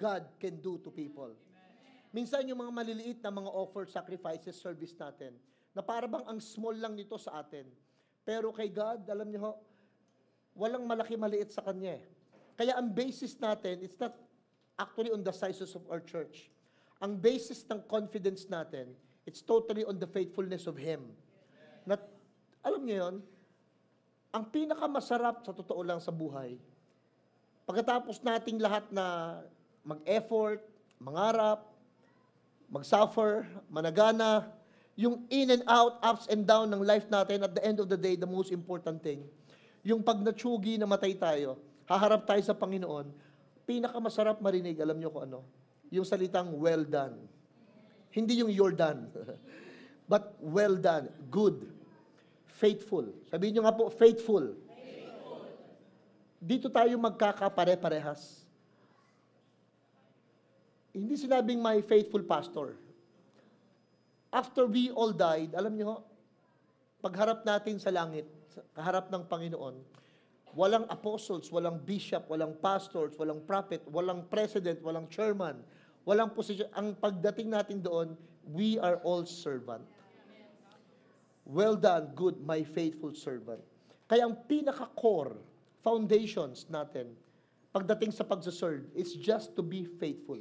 God can do to people. Minsan yung mga maliliit na mga offer, sacrifices, service natin, na para bang ang small lang nito sa atin. Pero kay God, alam niyo ho, walang malaki-maliit sa Kanya eh. Kaya ang basis natin, it's not actually on the sizes of our church. Ang basis ng confidence natin, it's totally on the faithfulness of Him. Alam niyo yun, ang pinakamasarap sa totoo lang sa buhay, pagkatapos nating lahat na mag-effort, mangarap, mag-suffer, managana, yung in and out, ups and down ng life natin, at the end of the day, the most important thing, yung pag natsugi, namatay tayo, haharap tayo sa Panginoon, pinakamasarap marinig, alam niyo kung ano? Yung salitang, well done. Hindi yung you're done. But well done, good, faithful. Sabihin niyo nga po, faithful. Dito tayo magkakapare-parehas. Hindi sinabing my faithful pastor. After we all died, alam niyo, pagharap natin sa langit, kaharap ng Panginoon, walang apostles, walang bishop, walang pastors, walang prophet, walang president, walang chairman, walang position. Ang pagdating natin doon, we are all servant. Well done, good, my faithful servant. Kaya ang pinaka-core foundations natin, pagdating sa pagsaserve, is just to be faithful.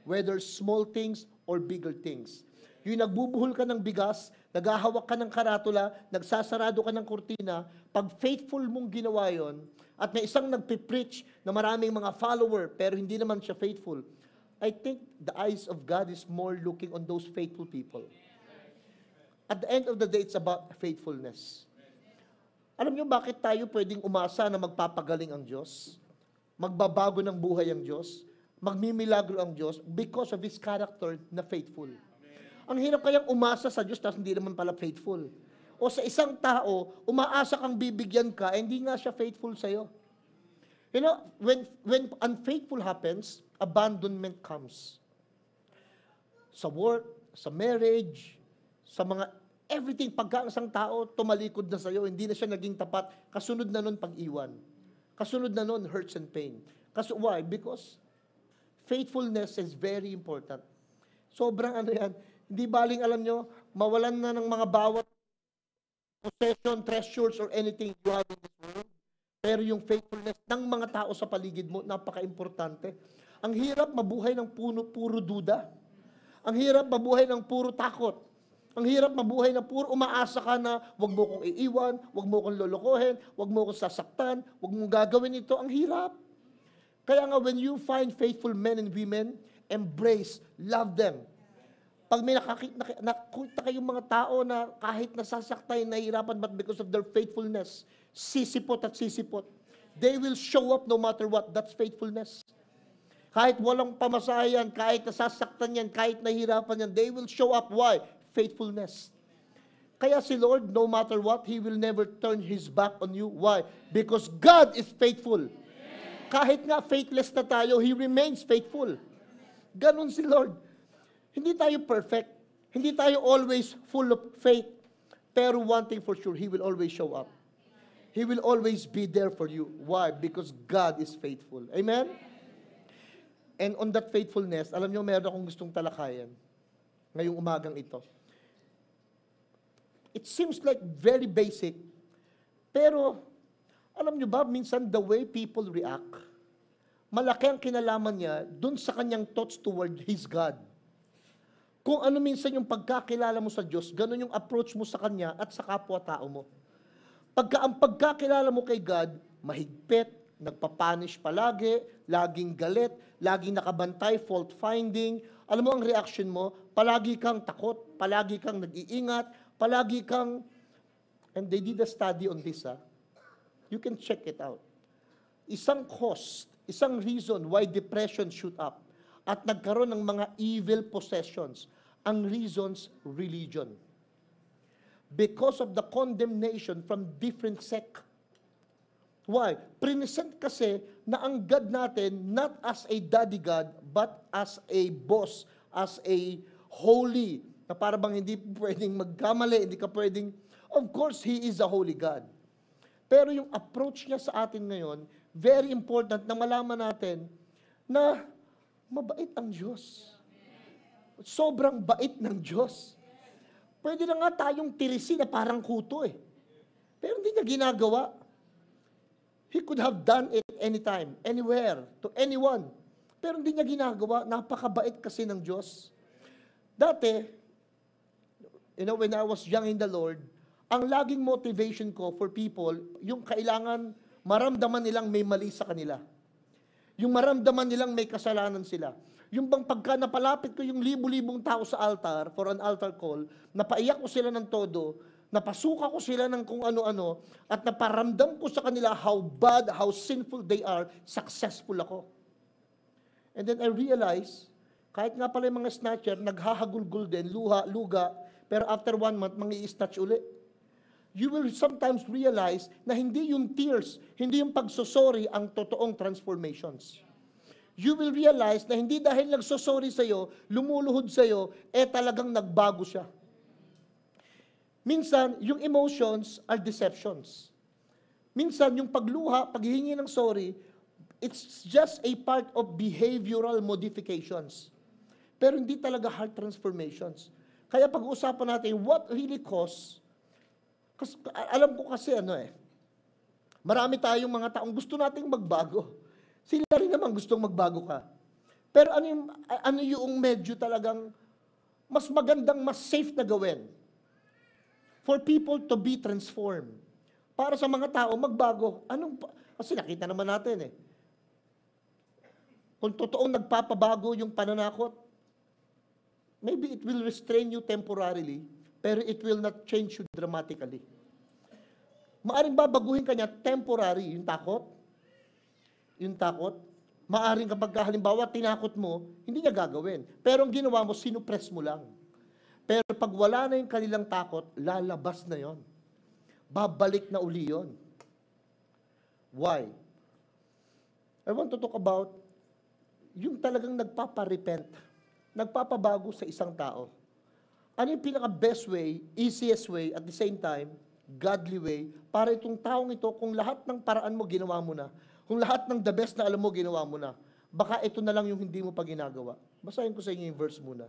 Whether small things or bigger things. Yung nagbubuhol ka ng bigas, naghahawak ka ng karatula, nagsasarado ka ng kurtina, pag faithful mong ginawa yon, at may isang nagpipreach na maraming mga follower, pero hindi naman siya faithful, I think the eyes of God is more looking on those faithful people. At the end of the day, it's about faithfulness. Alam niyo bakit tayo pwedeng umasa na magpapagaling ang Diyos? Magbabago ng buhay ang Diyos? Magmimilagro ang Diyos? Because of His character na faithful. Ang hirap kayang umasa sa Diyos tapos hindi naman pala faithful. O sa isang tao, umaasa kang bibigyan ka, hindi nga siya faithful sa'yo. You know, when unfaithful happens, abandonment comes. Sa work, sa marriage, sa mga everything, pagka isang tao tumalikod na sa'yo, hindi na siya naging tapat, kasunod na nun pag-iwan. Kasunod na nun, hurts and pain. Why? Because faithfulness is very important. Sobrang ano yan, hindi baling alam nyo, mawalan na ng mga bawat possession, treasures, or anything you have in this world. Pero yung faithfulness ng mga tao sa paligid mo, napaka-importante. Ang hirap mabuhay ng puro duda. Ang hirap mabuhay ng puro takot. Ang hirap mabuhay na puro umaasa ka na wag mo kong iiwan, wag mo kong lolokohin, wag mo kong sasaktan, wag mo gagawin ito. Ang hirap. Kaya nga, when you find faithful men and women, embrace, love them. Pag may nakita kayong mga tao na kahit nasasaktan, nahihirapan, but because of their faithfulness, sisipot at sisipot, they will show up no matter what. That's faithfulness. Kahit walang pamasayan, kahit nasasaktan yan, kahit nahihirapan yan, they will show up. Why? Faithfulness. Kaya si Lord, no matter what, He will never turn His back on you. Why? Because God is faithful. Kahit nga faithless na tayo, He remains faithful. Ganon si Lord. Hindi tayo perfect. Hindi tayo always full of faith. Pero one thing for sure, He will always show up. He will always be there for you. Why? Because God is faithful. Amen? And on that faithfulness, alam niyo, meron akong gustong talakayan ngayong umagang ito. It seems like very basic, pero alam niyo ba, minsan the way people react, malaki ang kinalaman niya dun sa kanyang thoughts toward His God. Kung ano minsan yung pagkakilala mo sa Diyos, ganun yung approach mo sa Kanya at sa kapwa-tao mo. Ang pagkakilala mo kay God, mahigpit, nagpapanish palagi, laging galit, laging nakabantay, fault-finding. Alam mo ang reaction mo, palagi kang takot, palagi kang nag-iingat, palagi kang, and they did a study on this, you can check it out. Isang cause, isang reason why depression shoot up at nagkaroon ng mga evil possessions, ang reasons, religion. Because of the condemnation from different sect. Why? Present kasi na ang God natin, not as a daddy God, but as a boss, as a holy, na para bang hindi pwedeng magkamali, hindi ka pwedeng, of course, He is a holy God. Pero yung approach niya sa atin ngayon, very important na malaman natin na Mabait ang Diyos. Sobrang bait ng Diyos. Pwede na nga tayong tirisin na parang kuto eh. Pero hindi niya ginagawa. He could have done it anytime, anywhere, to anyone. Pero hindi niya ginagawa. Napakabait kasi ng Diyos. Dati, when I was young in the Lord, ang laging motivation ko for people, yung kailangan maramdaman nilang may mali sa kanila. Yung maramdaman nilang may kasalanan sila. Yung bang pagka napalapit ko yung libu-libong tao sa altar, for an altar call, napaiyak ko sila ng todo, napasuka ko sila ng kung ano-ano, at naparamdam ko sa kanila how bad, how sinful they are, successful ako. And then I realized, kahit nga pala yung mga snatcher, naghahagulgul din, luga, pero after 1 month, mangi-snatch uli. You will sometimes realize na hindi yung tears, hindi yung pagsosorry ang totoong transformations. You will realize na hindi dahil nagsosorry sa'yo, lumuluhod sa'yo, talagang nagbago siya. Minsan, yung emotions are deceptions. Minsan, yung pagluha, paghihingi ng sorry, it's just a part of behavioral modifications. Pero hindi talaga heart transformations. Kaya pag-uusapan natin, what really cause. Kasi, alam ko kasi marami tayong mga taong gusto nating magbago. Sila rin naman gustong magbago ka. Pero ano yung medyo talagang mas magandang, mas safe na gawin? For people to be transformed. Para sa mga tao magbago. Kasi nakita naman natin Kung totoong nagpapabago yung pananakot, maybe it will restrain you temporarily, pero it will not change you dramatically. Maaring babaguhin ka niya temporary, yung takot. Maaring kapag halimbawa tinakot mo, hindi niya gagawin. Pero ang ginawa mo, sinupress mo lang. Pero pag wala na yung kanilang takot, lalabas na yon. Babalik na uli yon. Why? I want to talk about yung talagang nagpaparepent, nagpapabago sa isang tao. Ano yung pinaka-best way, easiest way, at the same time, godly way, para itong taong ito, kung lahat ng paraan mo ginawa mo na, kung lahat ng the best na alam mo ginawa mo na, baka ito na lang yung hindi mo pa ginagawa. Basahin ko sa inyo yung verse muna.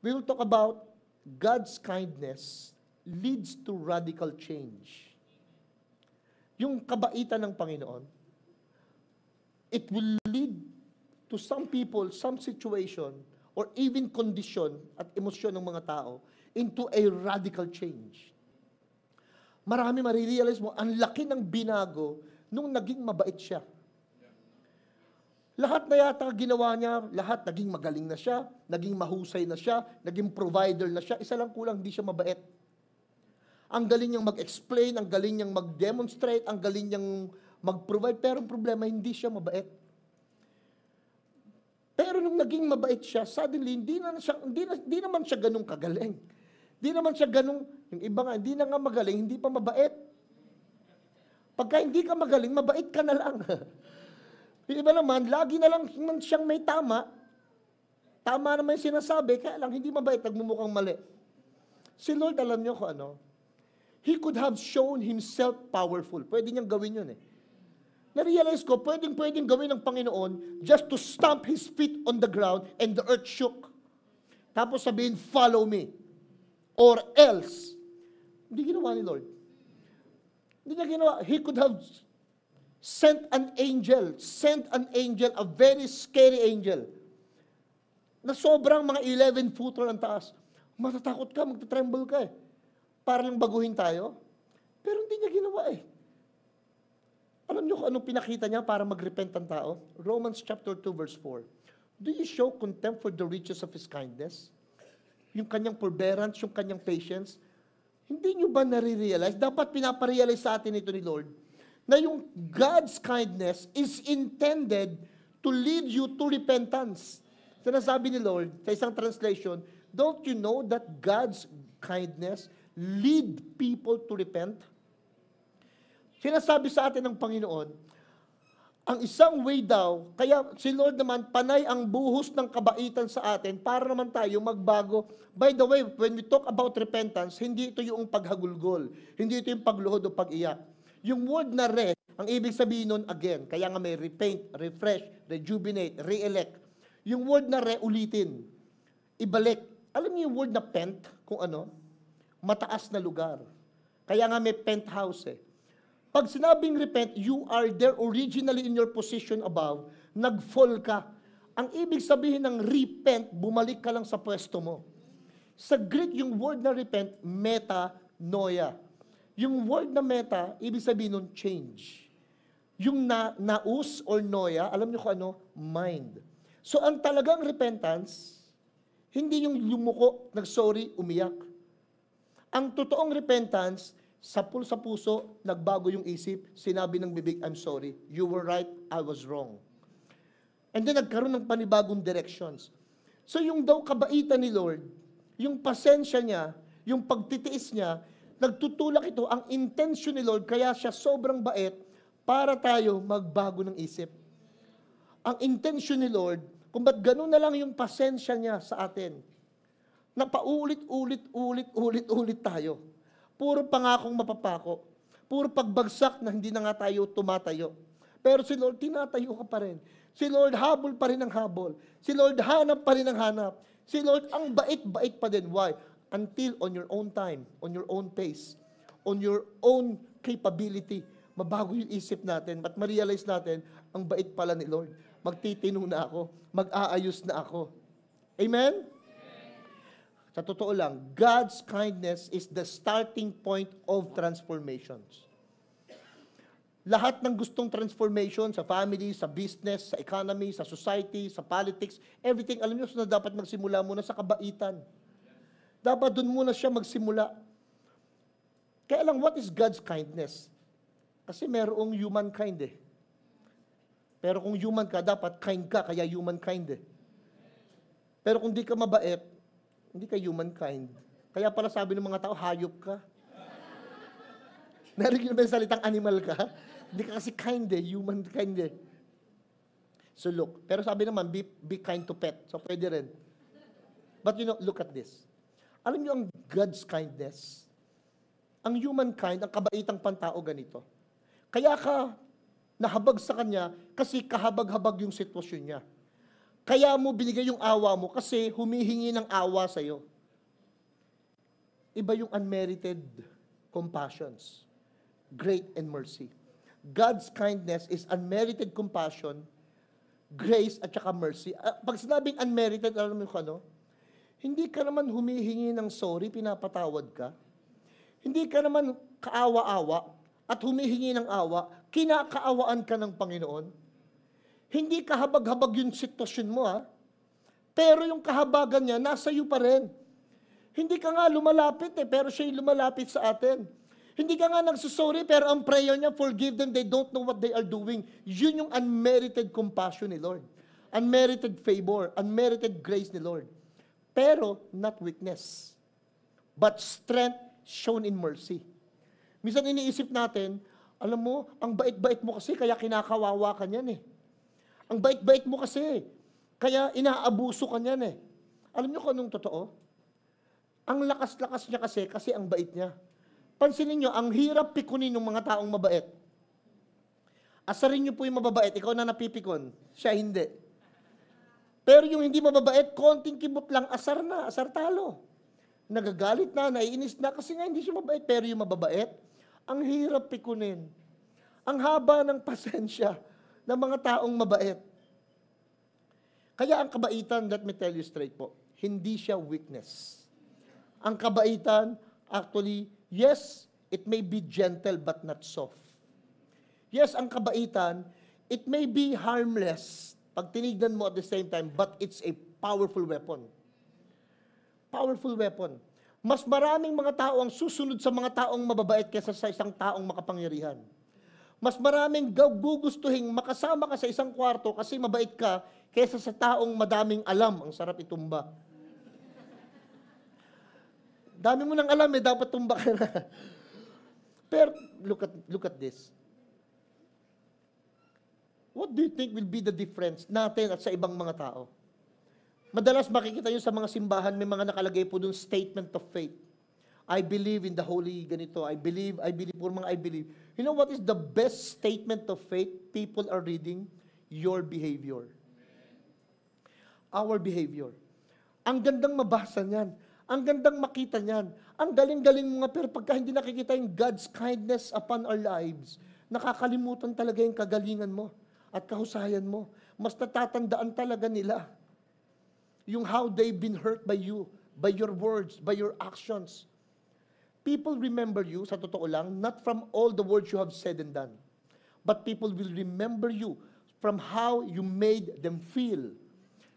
We will talk about God's kindness leads to radical change. Yung kabaitan ng Panginoon, it will lead to some people, some situation, or even condition at emosyon ng mga tao into a radical change. Marami marirealize mo, ang laki ng binago nung naging mabait siya. Lahat na yata ginawa niya, lahat naging magaling na siya, naging mahusay na siya, naging provider na siya, isa lang kulang, hindi siya mabait. Ang galing niyang mag-explain, ang galing niyang mag-demonstrate, ang galing niyang mag-provide, pero ang problema, hindi siya mabait. Pero nung naging mabait siya, suddenly, hindi naman siya ganun kagaling. Hindi naman siya ganun, yung iba nga, hindi na nga magaling, hindi pa mabait. Pagka hindi ka magaling, mabait ka na lang. Yung iba naman, lagi na lang siyang may tama. Tama naman yung sinasabi, kaya lang hindi mabait, nagmumukhang mali. Si Lord, alam niyo kung ano? He could have shown Himself powerful. Pwede niyang gawin yun Na-realize ko, pwedeng gawin ng Panginoon just to stamp His feet on the ground and the earth shook. Tapos sabihin, follow me. Or else. Hindi ginawa ni Lord. Hindi niya ginawa. He could have sent an angel, a very scary angel, na sobrang mga 11-footer ang taas. Matatakot ka, magtatremble ka para lang baguhin tayo. Pero hindi niya ginawa Alam niyo kung anong pinakita niya para mag-repent ang tao? Romans chapter 2 verse 4. Do you show contempt for the riches of His kindness? Yung kanyang forbearance, yung kanyang patience. Hindi niyo ba nare-realize? Dapat pinaparealize sa atin ito ni Lord na yung God's kindness is intended to lead you to repentance. Sinasabi ni Lord sa isang translation, don't you know that God's kindness lead people to repent? Sinasabi sa atin ng Panginoon, ang isang way daw, kaya si Lord naman, panay ang buhos ng kabaitan sa atin para naman tayo magbago. By the way, when we talk about repentance, hindi ito yung paghagulgol, hindi ito yung pagluhod o pag-iyak. Yung word na ang ibig sabihin nun again, kaya nga may repaint, refresh, rejuvenate, re-elect. Yung word na ulitin. Ibalik. Alam niyo yung word na pent, kung ano? Mataas na lugar. Kaya nga may penthouse eh. Pag sinabing repent, you are there originally in your position above, nag-fall ka. Ang ibig sabihin ng repent, bumalik ka lang sa pwesto mo. Sa Greek, yung word na repent, metanoia. Yung word na meta, ibig sabihin nun, change. Yung naus or noia, alam niyo kung ano? Mind. So, ang talagang repentance, hindi yung lumuko, nag-sorry, umiyak. Ang totoong repentance, sa puso, nagbago yung isip, sinabi ng bibig, I'm sorry. You were right, I was wrong. And then nagkaroon ng panibagong directions. So yung daw kabaitan ni Lord, yung pasensya niya, yung pagtitiis niya, nagtutulak ito, ang intention ni Lord, kaya siya sobrang bait, para tayo magbago ng isip. Ang intention ni Lord, kung ba't ganun na lang yung pasensya niya sa atin, na paulit-ulit tayo. Puro pangakong mapapako. Puro pagbagsak na hindi na nga tayo tumatayo. Pero si Lord, tinatayo ka pa rin. Si Lord, habol pa rin ang habol. Si Lord, hanap pa rin ang hanap. Si Lord, ang bait-bait pa din. Why? Until on your own time, on your own pace, on your own capability, mabago yung isip natin at ma-realize natin, ang bait pala ni Lord. Magtitino na ako. Mag-aayos na ako. Amen? Sa totoo lang, God's kindness is the starting point of transformations. Lahat ng gustong transformation sa family, sa business, sa economy, sa society, sa politics, everything, alam niyo, na dapat magsimula muna sa kabaitan. Dapat dun muna siya magsimula. Kaya lang, what is God's kindness? Kasi merong humankind eh. Pero kung human ka, dapat kind ka, kaya humankind eh. Pero kung di ka mabait, hindi ka humankind. Kaya pala sabi ng mga tao, hayop ka. Narinig ba yung salitang animal ka? Hindi ka kasi kind eh, humankind eh. So look, pero sabi naman, be kind to pet. So pwede rin. But you know, look at this. Alam niyo ang God's kindness? Ang humankind, ang kabaitang pantao ganito. Kaya ka nahabag sa kanya kasi kahabag-habag yung sitwasyon niya. Kaya mo binigay yung awa mo kasi humihingi ng awa sa'yo. Iba yung unmerited compassions. Great and mercy. God's kindness is unmerited compassion, grace, at saka mercy. Pag sinabing unmerited, alam mo kung ano? Hindi ka naman humihingi ng sorry, pinapatawad ka. Hindi ka naman kaawa-awa at humihingi ng awa, kinakaawaan ka ng Panginoon. Hindi kahabag-habag yung sitwasyon mo, ha? Pero yung kahabagan niya, nasa iyo pa rin. Hindi ka nga lumalapit pero siya yung lumalapit sa atin. Hindi ka nga nagsusorry, pero ang prayer niya, forgive them, they don't know what they are doing. Yun yung unmerited compassion ni Lord. Unmerited favor, unmerited grace ni Lord. Pero, not weakness. But strength shown in mercy. Minsan iniisip natin, alam mo, ang bait-bait mo kasi, kaya kinakawawa ka niyan eh. Ang bait-bait mo kasi, kaya inaabuso ka niyan eh. Alam niyo kung anong totoo? Ang lakas-lakas niya kasi ang bait niya. Pansinin niyo, ang hirap pikunin ng mga taong mabait. Asarin niyo po yung mababait, ikaw na napipikon, siya hindi. Pero yung hindi mababait, konting kibot lang, asar na, asar talo. Nagagalit na, naiinis na, kasi nga hindi siya mabait. Pero yung mababait, ang hirap pikunin. Ang haba ng pasensya ng mga taong mabait. Kaya ang kabaitan, let me tell you straight po, hindi siya weakness. Ang kabaitan, actually, yes, it may be gentle but not soft. Yes, ang kabaitan, it may be harmless pag tinignan mo at the same time, but it's a powerful weapon. Powerful weapon. Mas maraming mga tao ang susunod sa mga taong mababait kaysa sa isang taong makapangyarihan. Mas maraming gugustuhin makasama ka sa isang kwarto kasi mabait ka kaysa sa taong madaming alam. Ang sarap itumba. Dami mo nang alam dapat tumba ka na. Pero look at this. What do you think will be the difference natin at sa ibang mga tao? Madalas makikita nyo sa mga simbahan, may mga nakalagay po dun statement of faith. I believe in the holy ganito. I believe, puro mga I believe. You know what is the best statement of faith people are reading? Your behavior. our behavior. Ang gandang mabasa niyan. Ang gandang makita niyan. Ang galing-galing mo nga, pero pagka hindi nakikita yung God's kindness upon our lives, nakakalimutan talaga yung kagalingan mo at kahusayan mo. Mas natatandaan talaga nila yung how they've been hurt by you, by your words, by your actions. People remember you, sa totoo lang, not from all the words you have said and done, but people will remember you from how you made them feel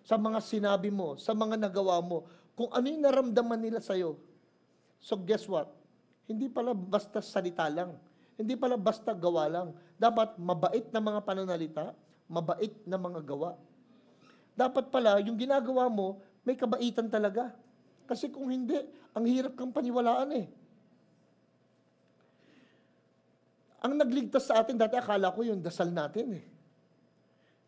sa mga sinabi mo, sa mga nagawa mo, kung ano yung naramdaman nila sa'yo. So guess what? Hindi pala basta salita lang. Hindi pala basta gawa lang. Dapat mabait na mga pananalita, mabait na mga gawa. Dapat pala, yung ginagawa mo, may kabaitan talaga. Kasi kung hindi, ang hirap kang paniwalaan eh. Ang nagligtas sa atin, dati akala ko yung dasal natin eh.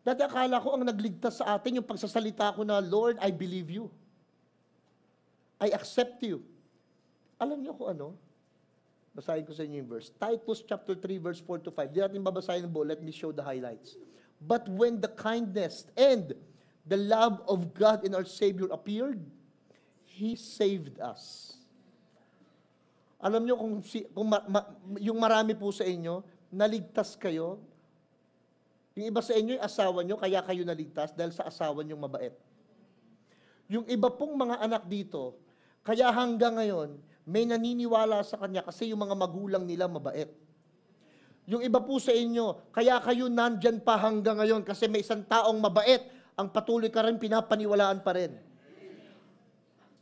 Dati akala ko ang nagligtas sa atin yung pagsasalita ko na, Lord, I believe you. I accept you. Alam niyo kung ano? Basahin ko sa inyo yung verse. Titus chapter 3 verse 4 to 5. Di natin babasahin po. Let me show the highlights. But when the kindness and the love of God and our Savior appeared, He saved us. Alam niyo kung yung marami po sa inyo, naligtas kayo. Yung iba sa inyo, yung asawa niyo, kaya kayo naligtas dahil sa asawa niyong mabait. Yung iba pong mga anak dito, kaya hanggang ngayon, may naniniwala sa kanya kasi yung mga magulang nila mabait. Yung iba po sa inyo, kaya kayo nandyan pa hanggang ngayon kasi may isang taong mabait, ang patuloy ka rin pinapaniwalaan pa rin.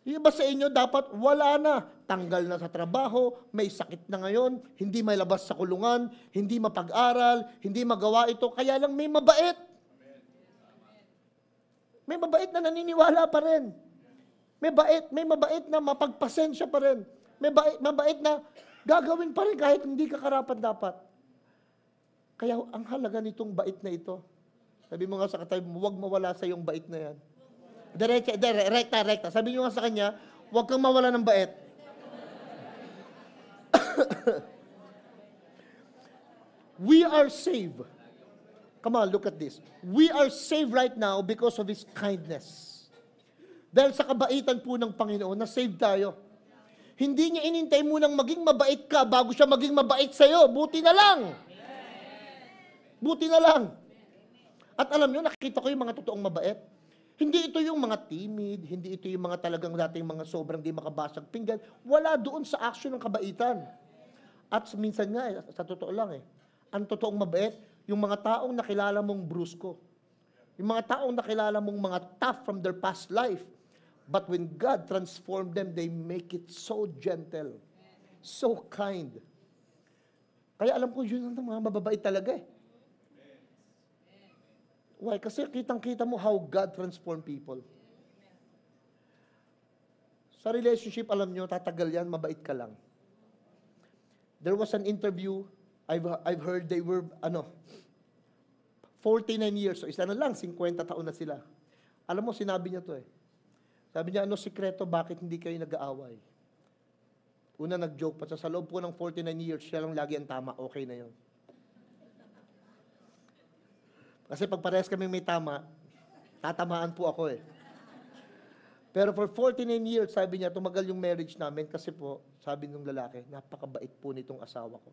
Yung iba sa inyo, dapat wala na. Tanggal na sa trabaho, may sakit na ngayon, hindi may labas sa kulungan, hindi mapag-aral, hindi magawa ito, kaya lang may mabait. May mabait na naniniwala pa rin. May mabait na mapagpasensya pa rin. Mabait na gagawin pa rin kahit hindi ka karapat-dapat. Kaya ang halaga nitong bait na ito. Sabi mo nga sa katabi mo, huwag mawala sa iyong bait na yan. Rekta. Sabi nyo nga sa kanya, huwag kang mawala ng bait. We are saved. Come on, look at this. We are saved right now because of His kindness. Dahil sa kabaitan po ng Panginoon, na-save tayo. Hindi niya inintay munang maging mabait ka bago siya maging mabait sa'yo. Buti na lang. Buti na lang. At alam niyo, nakita ko yung mga totoong mabait. Hindi ito yung mga timid, hindi ito yung mga talagang dating mga sobrang di makabasag pinggan. Wala doon sa action ng kabaitan. At minsan nga, sa totoo lang ang totoong mabait, yung mga taong nakilala mong brusko. Yung mga taong nakilala mong mga tough from their past life. But when God transformed them, they make it so gentle, so kind. Kaya alam ko, yun ang mga mababait talaga Why? Kasi kitang-kita mo how God transformed people. Sa relationship, alam nyo, tatagal yan, mabait ka lang. There was an interview, I've heard they were, 49 years, so isa na lang, 50 taon na sila. Alam mo, sinabi niya to Sabi niya, sikreto, bakit hindi kayo nag-aaway? Una, nag-joke pa siya, sa loob po ng 49 years, siya lang lagi ang tama, okay na yon. Kasi pag parehas kami may tama, tatamaan po ako Pero for 49 years, sabi niya, tumagal yung marriage namin kasi po, sabi ng lalaki, napakabait po nitong asawa ko.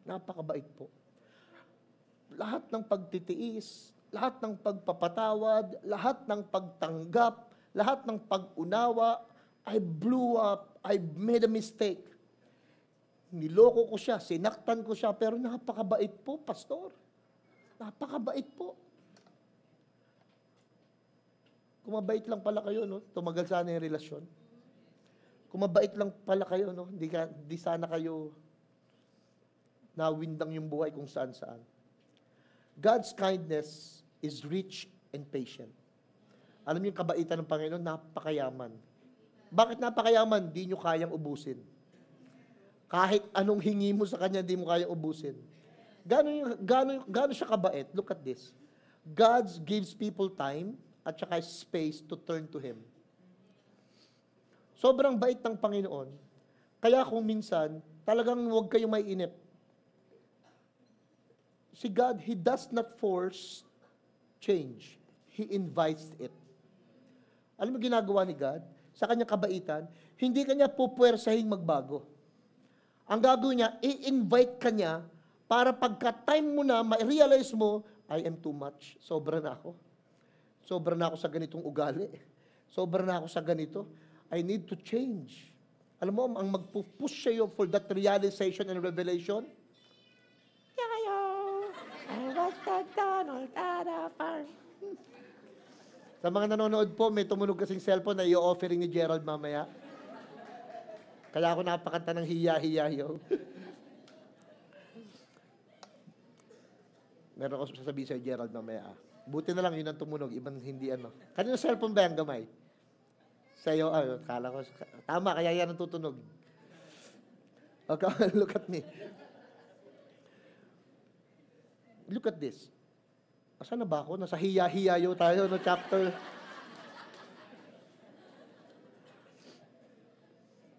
Napakabait po. Lahat ng pagtitiis, lahat ng pagpapatawad, lahat ng pagtanggap, lahat ng pag-unawa, I blew up, I made a mistake. Niloko ko siya, sinaktan ko siya, pero napakabait po, pastor. Napakabait po. Kung mabait lang pala kayo, tumagal sana yung relasyon. Kung mabait lang pala kayo, hindi sana kayo nawindang yung buhay kung saan-saan. God's kindness is rich and patient. Alam niyo yung kabaitan ng Panginoon, napakayaman. Bakit napakayaman? Di nyo kayang ubusin. Kahit anong hingi mo sa Kanya, di mo kayang ubusin. Gano'n siya kabait? Look at this. God gives people time at saka space to turn to Him. Sobrang bait ng Panginoon. Kaya kung minsan, talagang huwag kayong maiinip. Si God, He does not force change. He invites it. Alam mo ginagawa ni God? Sa kanyang kabaitan, hindi kanya pupwersahing magbago. Ang gagawin niya, i-invite ka niya para pagka-time mo na, ma-realize mo, I am too much. Sobra na ako. Sobra na ako sa ganitong ugali. Sobra na ako sa ganito. I need to change. Alam mo, ang magpupush sa'yo for that realization and revelation, Yayo! I was the Donald at a farm. Sa mga nanonood po, may tumunog kasing cellphone na i-offering ni Gerald mamaya. Kaya ako napakanta ng hiya-hiya-yo. Meron ako sasabihin sa'yo, Gerald, mamaya. Buti na lang yun ang tumunog, ibang hindi ano. Kanino cellphone ba yung gamay? Sa'yo, kala ko, tama, kaya yan ang tutunog. Okay, look at me. Look at this. Asan na ba ako? Nasa hiya-hiyayo tayo, no, chapter.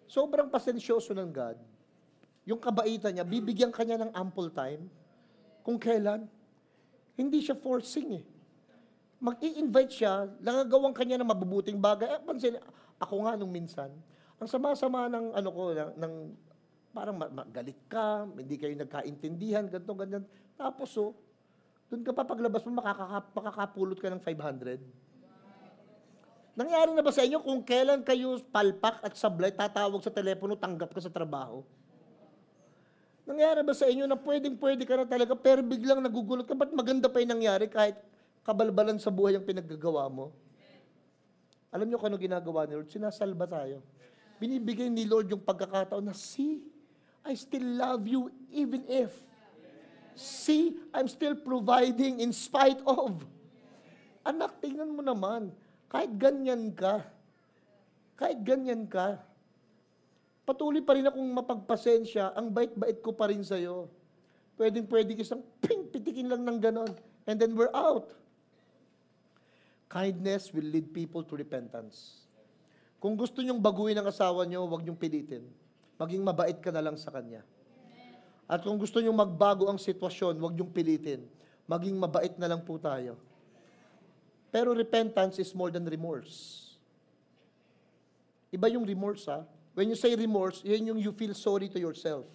Sobrang pasensyoso ng God. Yung kabaitan niya, bibigyan kanya ng ample time. Kung kailan. Hindi siya forcing eh. Mag-i-invite siya, langagawan kanya ng mabubuting bagay. Pansin, ako nga nung minsan, ang sama-sama ng ano ko, ng parang galit ka, hindi kayo nagkaintindihan, ganito, ganyan. Tapos doon ka pa paglabas mo, makakapulot ka ng 500. Nangyari na ba sa inyo kung kailan kayo palpak at sablay, tatawag sa telepono, tanggap ka sa trabaho? Nangyari ba sa inyo na pwedeng-pwede ka na talaga, pero biglang nagugulat ka, ba't maganda pa yung nangyari kahit kabalbalan sa buhay ang pinaggagawa mo? Alam niyo kung ano ginagawa ni Lord? Sinasalba tayo. Binibigay ni Lord yung pagkakataon na, see, I still love you even if. See, I'm still providing in spite of. Anak, tingnan mo naman. Kahit ganyan ka. Patuloy pa rin akong mapagpasensya. Ang bait-bait ko pa rin sa'yo. Pwedeng-pwede isang pitikin lang ng ganon. And then we're out. Kindness will lead people to repentance. Kung gusto nyong baguhin ang asawa nyo, huwag nyong pilitin. Maging mabait ka na lang sa kanya. At kung gusto nyong magbago ang sitwasyon, huwag nyong pilitin. Maging mabait na lang po tayo. Pero repentance is more than remorse. Iba yung remorse, ha? When you say remorse, yan yung you feel sorry to yourself.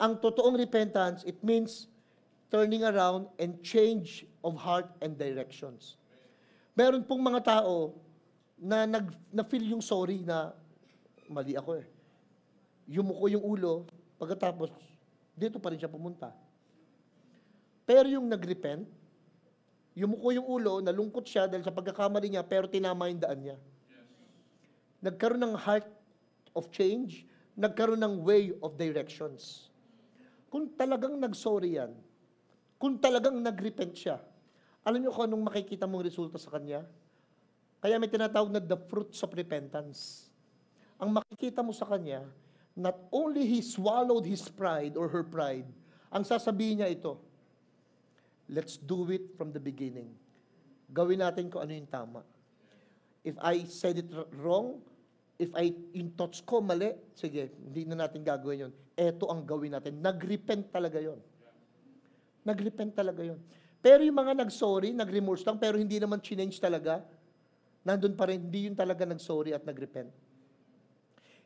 Ang totoong repentance, it means turning around and change of heart and directions. Meron pong mga tao na feel yung sorry na mali ako eh. Yumuko yung ulo, pagkatapos, dito pa rin siya pumunta. Pero yung nagrepent, yumuko yung ulo, nalungkot siya dahil sa pagkakamali niya, pero tinama yung daan niya. Nagkaroon ng heart of change, nagkaroon ng way of directions. Kung talagang nag-sorry yan, kung talagang nagrepent siya, alam niyo kung anong makikita mong resulta sa kanya? Kaya may tinatawag na the fruits of repentance. Ang makikita mo sa kanya, not only he swallowed his pride or her pride, ang sasabihin niya ito, let's do it from the beginning. Gawin natin kung ano yung tama. If I said it wrong, if yung thoughts ko mali, sige, hindi na natin gagawin yun. Eto ang gawin natin. Nagrepent talaga yun. Nagrepent talaga yun. Pero yung mga nag-sorry, nag-remorse lang, pero hindi naman change talaga, nandun pa rin, hindi yun talaga nag-sorry at nag-repent.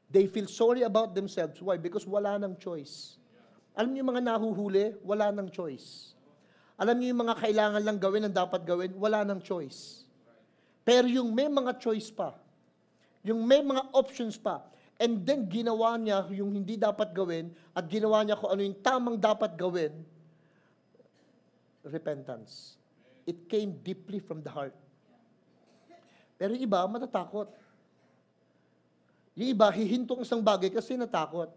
They feel sorry about themselves. Why? Because wala nang choice. Alam niyo yung mga nahuhuli, wala nang choice. Alam niyo yung mga kailangan lang gawin ang dapat gawin, wala nang choice. Pero yung may mga choice pa, yung may mga options pa, and then ginawa niya yung hindi dapat gawin, at ginawa niya kung ano yung tamang dapat gawin, repentance. It came deeply from the heart. Pero yung iba, matatakot. Yung iba, hihinto ang isang bagay kasi natakot.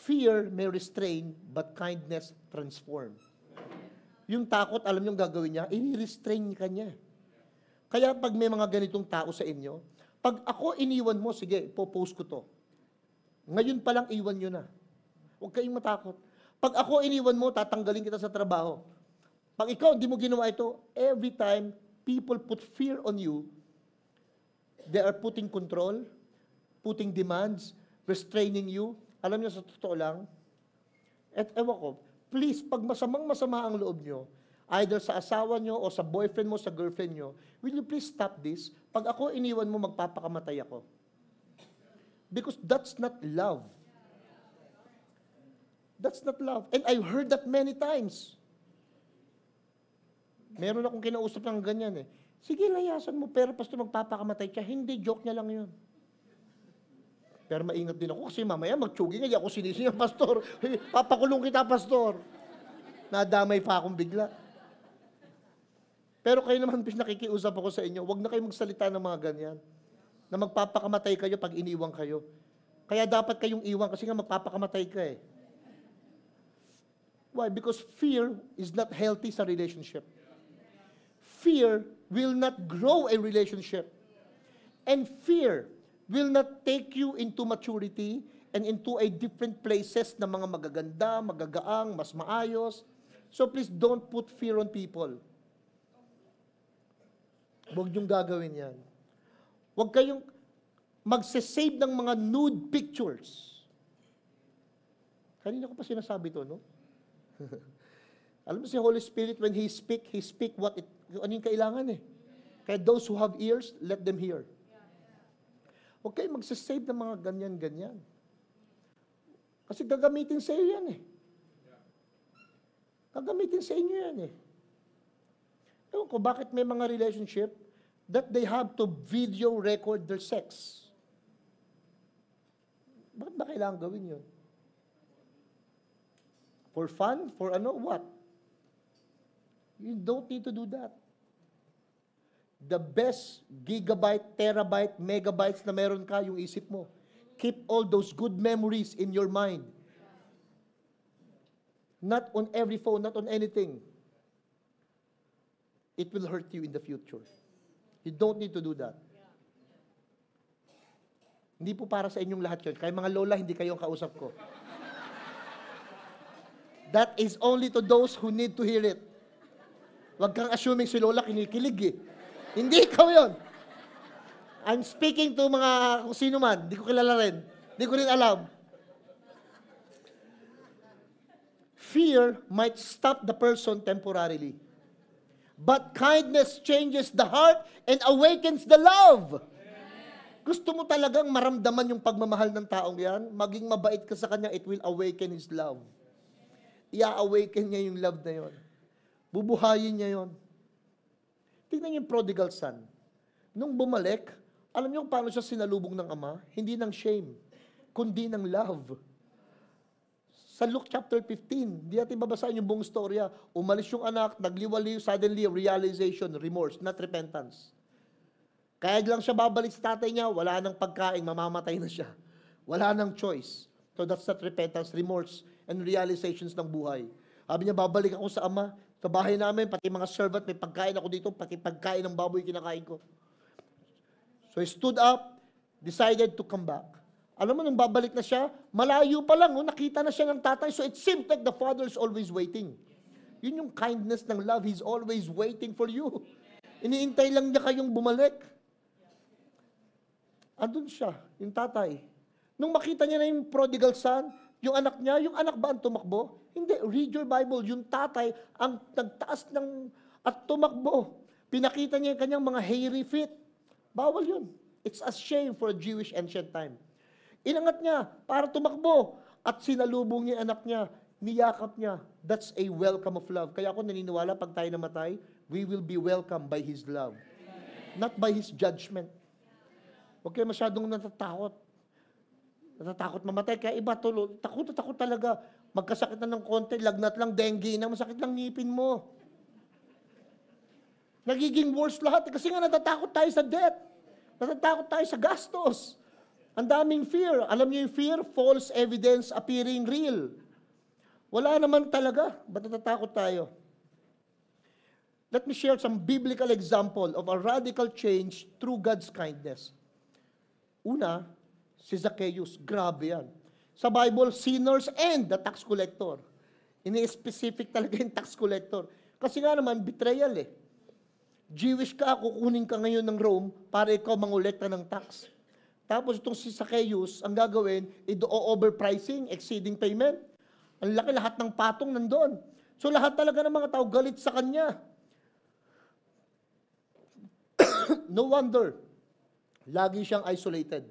Fear may restrain, but kindness transform. Yung takot, alam niyo ang gagawin niya, i-restrain ka niya. Kaya pag may mga ganitong tao sa inyo, pag ako iniwan mo, sige, popost ko to. Ngayon pa lang iwan nyo na. Huwag kayong matakot. Pag ako iniwan mo, tatanggalin kita sa trabaho. Pag ikaw hindi mo ginawa ito, every time people put fear on you, they are putting control, putting demands, restraining you. Alam niyo, sa totoo lang, at ewan ko, please, pag masamang-masama ang loob niyo, either sa asawa nyo o sa boyfriend mo, sa girlfriend nyo, will you please stop this? Pag ako iniwan mo, magpapakamatay ako. Because that's not love. That's not love. And I've heard that many times. Meron akong kinausap ng ganyan eh. Sige, layasan mo, pero pastor, magpapakamatay siya. Hindi, joke niya lang yun. Pero maingat din ako kasi mamaya magtsugi nga, ako sinisi niya, pastor. Papakulong kita, pastor. Nadamay pa akong bigla. Pero kayo naman, bis nakikiusap ako sa inyo, huwag na kayo magsalita ng mga ganyan. Na magpapakamatay kayo pag iniwang kayo. Kaya dapat kayong iwan kasi nga magpapakamatay ka eh. Why? Because fear is not healthy sa relationship. Fear will not grow a relationship. And fear will not take you into maturity and into a different places na mga magaganda, magagaang, mas maayos. So please don't put fear on people. Huwag niyong gagawin yan. Huwag kayong magsasave ng mga nude pictures. Kanina ko pa sinasabi to, no? Alam mo si Holy Spirit, when He speak ano yung kailangan eh. Kaya those who have ears, let them hear. Huwag kayong magsasave ng mga ganyan-ganyan. Kasi gagamitin sa iyo yan eh. Gagamitin sa inyo yan eh. Ewan ko, bakit may mga relationship that they have to video record their sex? Bakit ba kailangan gawin yun? For fun? For ano? What? You don't need to do that. The best gigabyte, terabyte, megabytes na meron ka, yung isip mo. Keep all those good memories in your mind. Not on every phone, not on anything. It will hurt you in the future. You don't need to do that. Hindi po para sa inyong lahat yun. Kaya mga lola, hindi kayong kausap ko. That is only to those who need to hear it. Huwag kang assuming si lola kinikilig eh. Hindi ikaw yun. I'm speaking to mga kung sino man. Hindi ko kilala rin. Hindi ko rin alam. Fear might stop the person temporarily. But kindness changes the heart and awakens the love. Gusto mo talagang maramdaman yung pagmamahal ng taong yan? Maging mabait ka sa kanya, it will awaken his love. Ia-awaken niya yung love na yon. Bubuhayin niya yon. Tingnan yung prodigal son. Nung bumalik, alam niyo paano siya sinalubong ng ama? Hindi ng shame, kundi ng love. Sa Luke chapter 15, di natin babasahin yung buong storya. Umalis yung anak, nagliwaliw, suddenly realization, remorse, not repentance. Kaya lang siya babalik sa tatay niya, wala nang pagkain, mamamatay na siya. Wala nang choice. So that's not repentance, remorse, and realizations ng buhay. Sabi niya, babalik ako sa ama, sa bahay namin, pati mga servant, may pagkain ako dito, pati pagkain ng baboy kinakain ko. So he stood up, decided to come back. Alam mo, nung babalik na siya, malayo pa lang, nakita na siya ng tatay. So it seemed like the father is always waiting. Yun yung kindness ng love. He's always waiting for you. Iniintay lang niya kayong bumalik. Andun siya, yung tatay. Nung makita niya na yung prodigal son, yung anak ba ang tumakbo? Hindi, read your Bible. Yung tatay ang nagtaas at tumakbo. Pinakita niya yung kanyang mga hairy feet. Bawal yun. It's a shame for a Jewish ancient time. Inangat niya para tumakbo at sinalubong niya anak niya, niyakap niya. That's a welcome of love. Kaya ako naniniwala pag tayo namatay, we will be welcomed by His love. Not by His judgment. Huwag kayo masyadong natatakot. Natatakot mamatay. Kaya iba, takot talaga. Magkasakit na ng konti, lagnat lang, dengue na, masakit lang ngipin mo. Nagiging worse lahat. Kasi nga natatakot tayo sa death. Natatakot tayo sa gastos. Ang daming fear. Alam niyo yung fear? False evidence appearing real. Wala naman talaga. Ba't natatakot tayo? Let me share some biblical example of a radical change through God's kindness. Una, si Zacchaeus. Grabe yan. Sa Bible, sinners and the tax collector. Ini-specific talaga yung tax collector. Kasi nga naman, betrayal eh. Jewish ka, kukunin ka ngayon ng Rome para ikaw mangolekta ng tax. Tapos itong si Zacchaeus, ang gagawin, overpricing, exceeding payment. Ang laki lahat ng patong nandoon. So lahat talaga ng mga tao galit sa kanya. No wonder, lagi siyang isolated.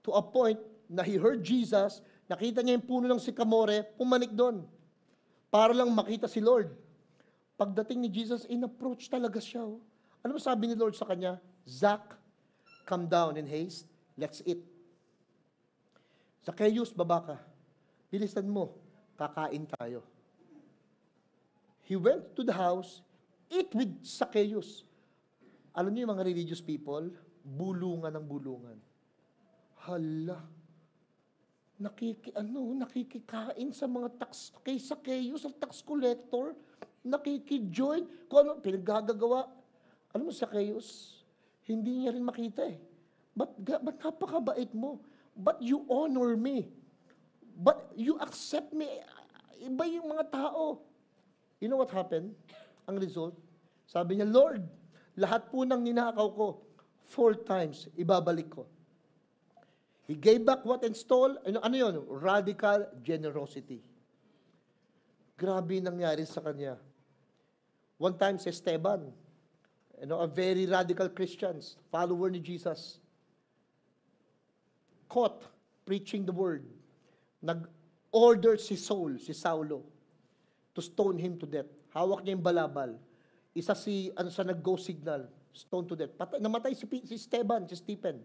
To a point na he heard Jesus, nakita niya yung puno ng sikamore, pumanik doon. Para lang makita si Lord. Pagdating ni Jesus, in-approach talaga siya. Oh. Ano ba sabi ni Lord sa kanya? Zach, come down in haste, let's eat. Zacchaeus, baba ka. Bilisan mo, kakain tayo. He went to the house, eat with Zacchaeus. Alam niyo yung mga religious people, bulungan ng bulungan. Hala, nakikikain sa mga tax, kay Zacchaeus, ang tax collector, nakikijoin, kung ano, pinaggagawa. Alam mo, Zacchaeus, hindi niya rin makita eh. Ba't napakabait mo? But you honor me. But you accept me. Iba yung mga tao. You know what happened? Ang result, sabi niya, Lord, lahat po ng ninakaw ko, 4 times, ibabalik ko. He gave back what and stole. Ano yun? Radical generosity. Grabe nangyari sa kanya. One time si Esteban, a very radical Christian, follower ni Jesus, caught preaching the word. Nag-order si Saulo, to stone him to death. Hawak niya yung balabal. Isa sa nag-go signal, stone to death. Namatay si Stephen.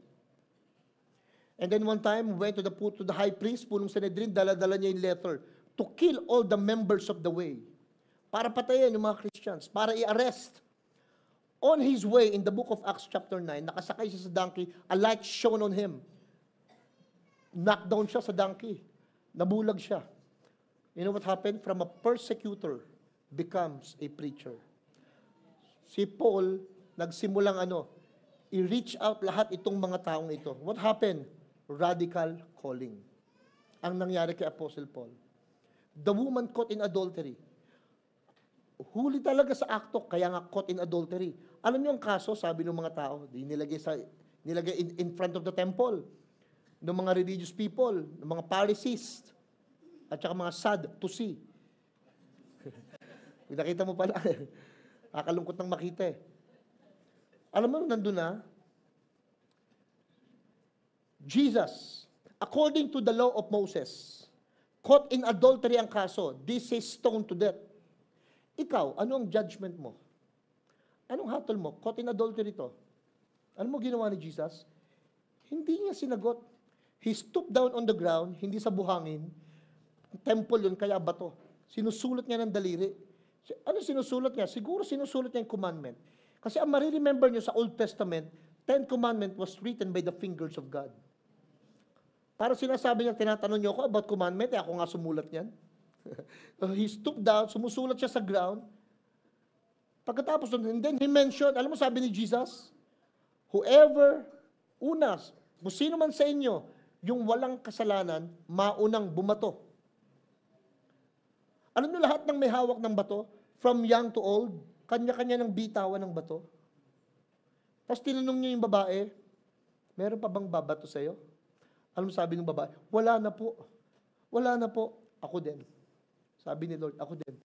And then one time, went to the high priest, punong Sanhedrin, dala-dala niya yung letter to kill all the members of the way. Para patayin yung mga Christians, para i-arrest. On his way, in the book of Acts chapter 9, nakasakay siya sa donkey, a light shone on him. Knockdown siya sa donkey. Nabulag siya. You know what happened? From a persecutor, becomes a preacher. Si Paul, nagsimulang i-reach out lahat itong mga taong ito. What happened? Radical calling. Ang nangyari kay Apostle Paul. The woman caught in adultery. Huli talaga sa akto, kaya nga caught in adultery. Alam niyo ang kaso, sabi ng mga tao, nilagay in front of the temple, ng mga religious people, ng mga Pharisees, at saka mga Sadducees. Nakita mo pala, kakalungkot ng makita eh. Alam mo, nandun na, Jesus, according to the law of Moses, caught in adultery ang kaso, this is stoned to death. Ikaw, ano ang judgment mo? Anong hatol mo? Caught in adultery to. Ano mo ginawa ni Jesus? Hindi niya sinagot. He stooped down on the ground, hindi sa buhangin. Temple yun, kaya bato. Sinusulat niya ng daliri. Ano sinusulat niya? Siguro sinusulat niya yung commandment. Kasi ang mariremember niyo sa Old Testament, 10 commandment was written by the fingers of God. Para sinasabi niya, tinatanong niyo ako about commandment, ako nga sumulat niyan. He stooped down, sumusulat siya sa ground. Pagkatapos doon, and then he mentioned, alam mo sabi ni Jesus, whoever, kung sino man sa inyo, yung walang kasalanan, maunang bumato. Alam niyo lahat ng may hawak ng bato, from young to old, kanya-kanya ng bitawan ng bato. Tapos tinanong niya yung babae, meron pa bang babato sa'yo? Alam mo sabi ng babae, wala na po. Wala na po. Ako din. Sabi ni Lord, ako din.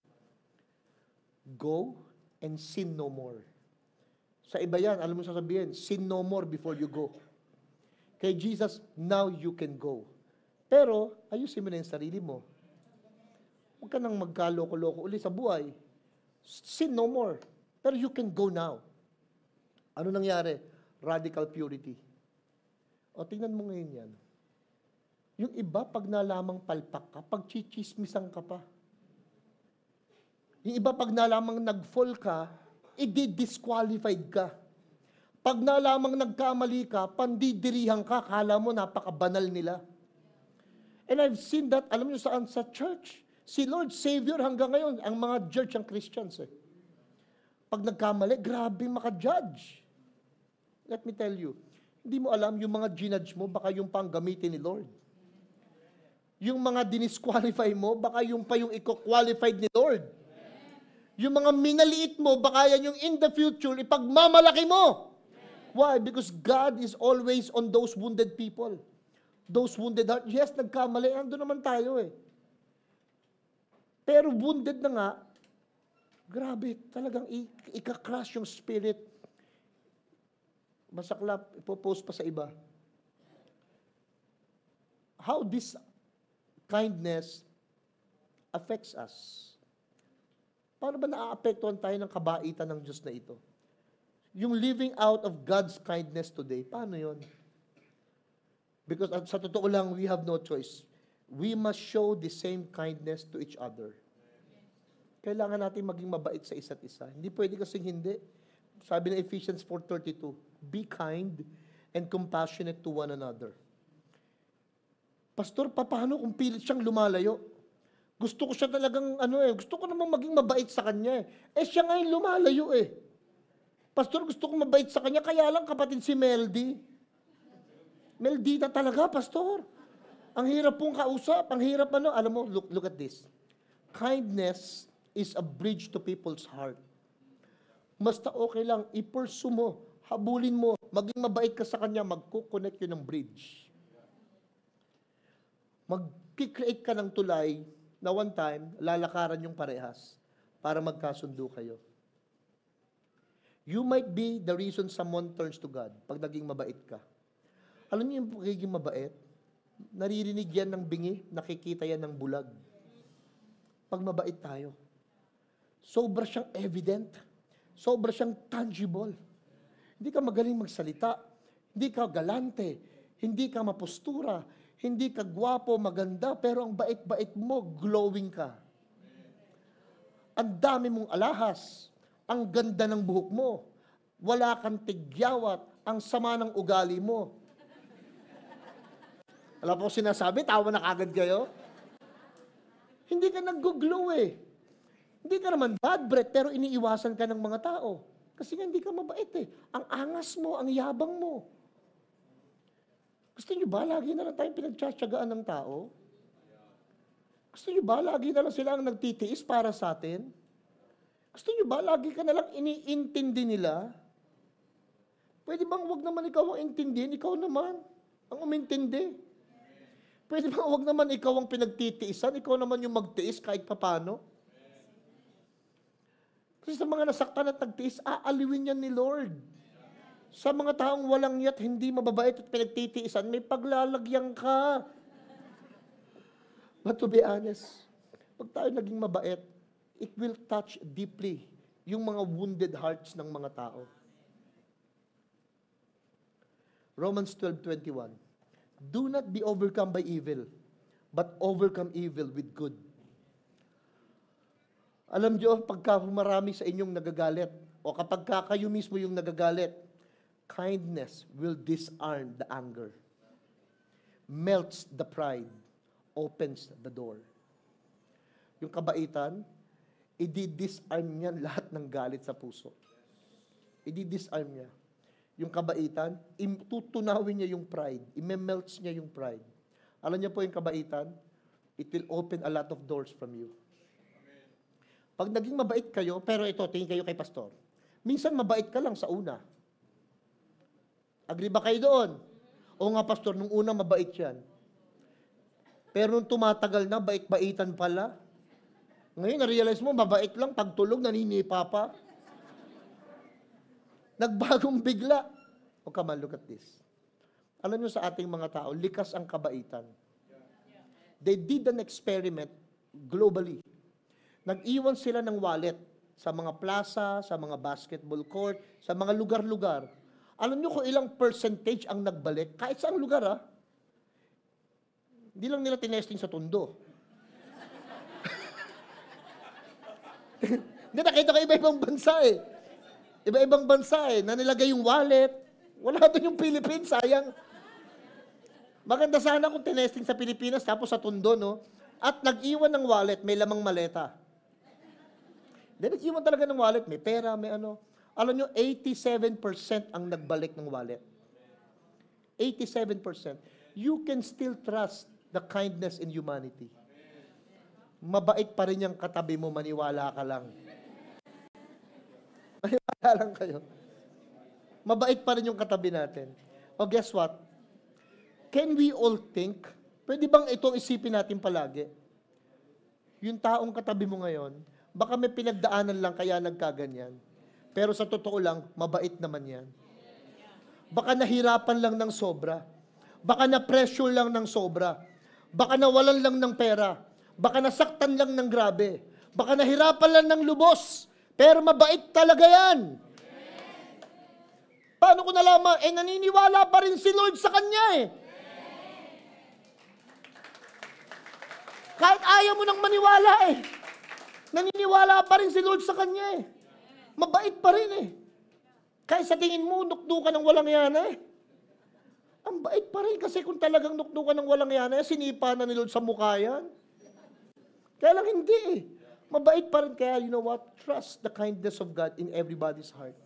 Go and sin no more. Sa iba yan, alam mo sasabihin, sin no more before you go. Kay Jesus, now you can go. Pero, ayusin mo na yung sarili mo. Huwag ka nang magkaloko-loko uli sa buhay. Sin no more. Pero you can go now. Ano nangyari? Radical purity. O, tingnan mo ngayon yan. Yung iba, pag nalamang palpak ka, pag chichismisan ka pa. Yung iba, pag nalamang nag-fall ka, i-disqualified ka. Pag nalamang nagkamali ka, pandidirihan ka, kala mo napakabanal nila. And I've seen that, alam niyo saan? Sa church. Si Lord Savior hanggang ngayon, ang mga church ang Christians eh. Pag nagkamali, grabe maka-judge. Let me tell you, hindi mo alam yung mga ginudge mo, baka yung pang gamitin ni Lord. Yung mga dinisqualify mo, baka yung pa yung i-qualified ni Lord. Yung mga minaliit mo, baka yan yung in the future, ipagmamalaki mo. Why? Because God is always on those wounded people. Those wounded heart. Yes, nagkamali. Ando naman tayo eh. Pero wounded na nga, Grabe, talagang ika-crush yung spirit. Masaklap, ipopost pa sa iba. How this kindness affects us. Paano ba naaapektuhan tayo ng kabaitan ng Diyos na ito? Yung living out of God's kindness today, paano yon? Because sa totoo lang, we have no choice. We must show the same kindness to each other. Kailangan natin maging mabait sa isa't isa. Hindi pwede kasing hindi. Sabi ng Ephesians 4:32, be kind and compassionate to one another. Pastor, paano kung pilit siyang lumalayo? Gusto ko siya talagang, gusto ko namang maging mabait sa kanya eh. Siya ngayon lumalayo eh. Pastor, gusto ko mabait sa kanya, kaya lang kapatid si Meldy. Meldita talaga, Pastor. Ang hirap pong kausap, ang hirap alam mo, look at this. Kindness is a bridge to people's heart. Basta okay lang, i-pursue mo, habulin mo, maging mabait ka sa kanya, magko-connect yun ng bridge. Mag-create ka ng tulay na one time, lalakaran yung parehas para magkasundo kayo. You might be the reason someone turns to God pag naging mabait ka. Alam niyo yung pagiging mabait? Naririnig yan ng bingi, nakikita yan ng bulag. Pag mabait tayo, sobra siyang evident, sobra siyang tangible. Hindi ka magaling magsalita, hindi ka galante, hindi ka mapustura, hindi ka gwapo, maganda, pero ang bait-bait mo, glowing ka. Ang dami mong alahas, ang ganda ng buhok mo, wala kang tigyawat, ang sama ng ugali mo. Alam po sinasabi, tawa na kagad kayo. Hindi ka nag-glow eh. Hindi ka naman bad breath, pero iniiwasan ka ng mga tao. Kasi nga hindi ka mabait eh. Ang angas mo, ang yabang mo. Gusto nyo ba, lagi na lang tayong pinagtsatsagaan ng tao? Gusto nyo ba, lagi na lang sila ang nagtitiis para sa atin? Gusto nyo ba, lagi ka na lang iniintindi nila? Pwede bang wag naman ikaw ang intindihin, ikaw naman ang umintindi? Pwede bang wag naman ikaw ang pinagtitiisan, ikaw naman yung magtiis kahit papano? Kasi sa mga nasaktan at nagtiis, aaliwin yan ni Lord. Sa mga taong walang yat, hindi mababait at pinagtitiisan, may paglalagyan ka. But to be honest, pag tayo naging mabait, it will touch deeply yung mga wounded hearts ng mga tao. Romans 12:21. Do not be overcome by evil, but overcome evil with good. Alam niyo, pagka marami sa inyong nagagalit, o kapag kayo mismo yung nagagalit, kindness will disarm the anger, melts the pride, opens the door. Yung kabaitan, i-disarm niya lahat ng galit sa puso. I-disarm niya. Yung kabaitan, tutunawin niya yung pride. I-melts niya yung pride. Alam niyo po yung kabaitan, it will open a lot of doors from you. Pag naging mabait kayo, pero ito, tingin kayo kay pastor, minsan mabait ka lang sa una. Agree ba kayo doon? O nga pastor, nung una mabait yan. Pero nung tumatagal na, bait-baitan pala. Ngayon, na-realize mo, mabait lang, pagtulog, naninipa pa. Nagbagong bigla. O come on, look at this. Alam nyo sa ating mga tao, likas ang kabaitan. They did an experiment globally. Nag-iwan sila ng wallet sa mga plaza, sa mga basketball court, sa mga lugar-lugar. Alam nyo kung ilang percentage ang nagbalik? Kahit saang lugar, ha? Hindi lang nila tinesting sa Tondo. Hindi, nakita ko iba-ibang bansa eh. Iba-ibang bansa eh, na nilagay yung wallet. Wala doon yung Philippines, sayang. Maganda sana kung tinesting sa Pilipinas tapos sa Tondo, no? At nag-iwan ng wallet, may lamang maleta. Hindi, nag-iwan talaga ng wallet, may pera, may ano. Alam nyo, 87% ang nagbalik ng wallet. 87%. You can still trust the kindness in humanity. Mabait pa rin yung katabi mo, maniwala ka lang. Maniwala lang kayo. Mabait pa rin yung katabi natin. O guess what? Can we all think, pwede bang itong isipin natin palagi? Yung taong katabi mo ngayon, Baka may pinagdaanan lang kaya nagkaganyan. Pero sa totoo lang, mabait naman yan. Baka nahirapan lang ng sobra. Baka na-pressure lang ng sobra. Baka nawalan lang ng pera. Baka nasaktan lang ng grabe. Baka nahirapan lang ng lubos. Pero mabait talaga yan. Paano ko nalaman? Naniniwala pa rin si Lord sa kanya eh. Kahit ayaw mo nang maniwala eh. Naniniwala pa rin si Lord sa kanya eh. Mabait pa rin eh. Kahit sa tingin mo, nukdukan ng walang yana eh. Ang bait pa rin kasi kung talagang nukdukan ng walang yana, sinipa na ni Lord sa mukha yan. Kaya lang hindi eh. Mabait pa rin. Kaya you know what? Trust the kindness of God in everybody's heart.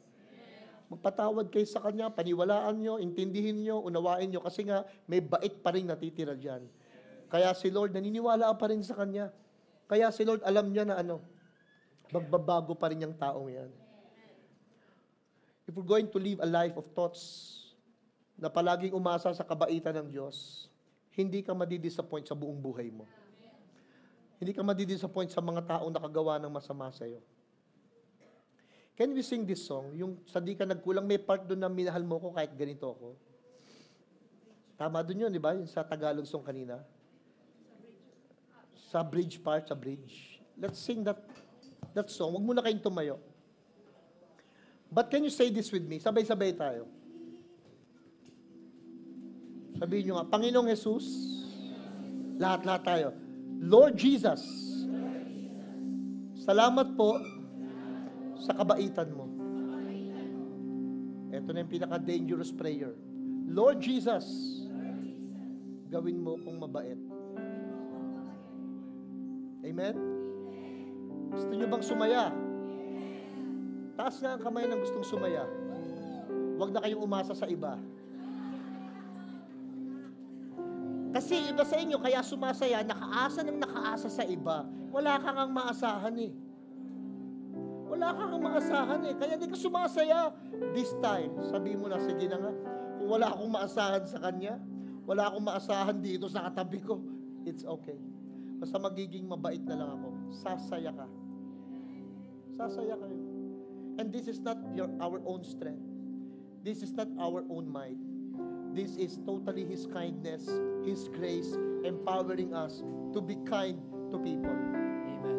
Magpatawad kayo sa Kanya, paniwalaan nyo, intindihin nyo, unawain nyo, kasi nga may bait pa rin natitira dyan. Kaya si Lord, naniniwala pa rin sa Kanya. Kaya si Lord, alam niya na magbabago pa rin yung taong yan. If we're going to live a life of thoughts na palaging umasa sa kabaitan ng Diyos, hindi ka madidisappoint sa buong buhay mo. Hindi ka madidisappoint sa mga taong nakagawa ng masama sa iyo. Can we sing this song? Yung sa di ka nagkulang, may part doon na minahal mo ko kahit ganito ako. Tama doon yun, di ba? Yung sa Tagalog song kanina. Sa bridge part, sa bridge. Let's sing that song. Huwag muna kayong tumayo. But can you say this with me? Sabay-sabay tayo. Sabihin nyo nga, Panginoong Jesus, lahat-lahat tayo. Lord Jesus, salamat po sa kabaitan mo. Ito na yung pinaka-dangerous prayer. Lord Jesus, gawin mo kong mabait. Amen? Gusto nyo bang sumaya? Taas nga ang kamay ng gustong sumaya. Huwag na kayong umasa sa iba. Kasi iba sa inyo, kaya sumasaya, nakaasa sa iba. Wala kang ang maasahan eh. Wala kang ang maasahan eh. Kaya di ka sumasaya. This time, sabi mo na, sige na nga, kung wala akong maasahan sa kanya, wala akong maasahan dito sa katabi ko, it's okay. Basta magiging mabait na lang ako. Sasaya ka. Sasaya kayo. And this is not our own strength. This is not our own might. This is totally His kindness, His grace, empowering us to be kind to people. Amen.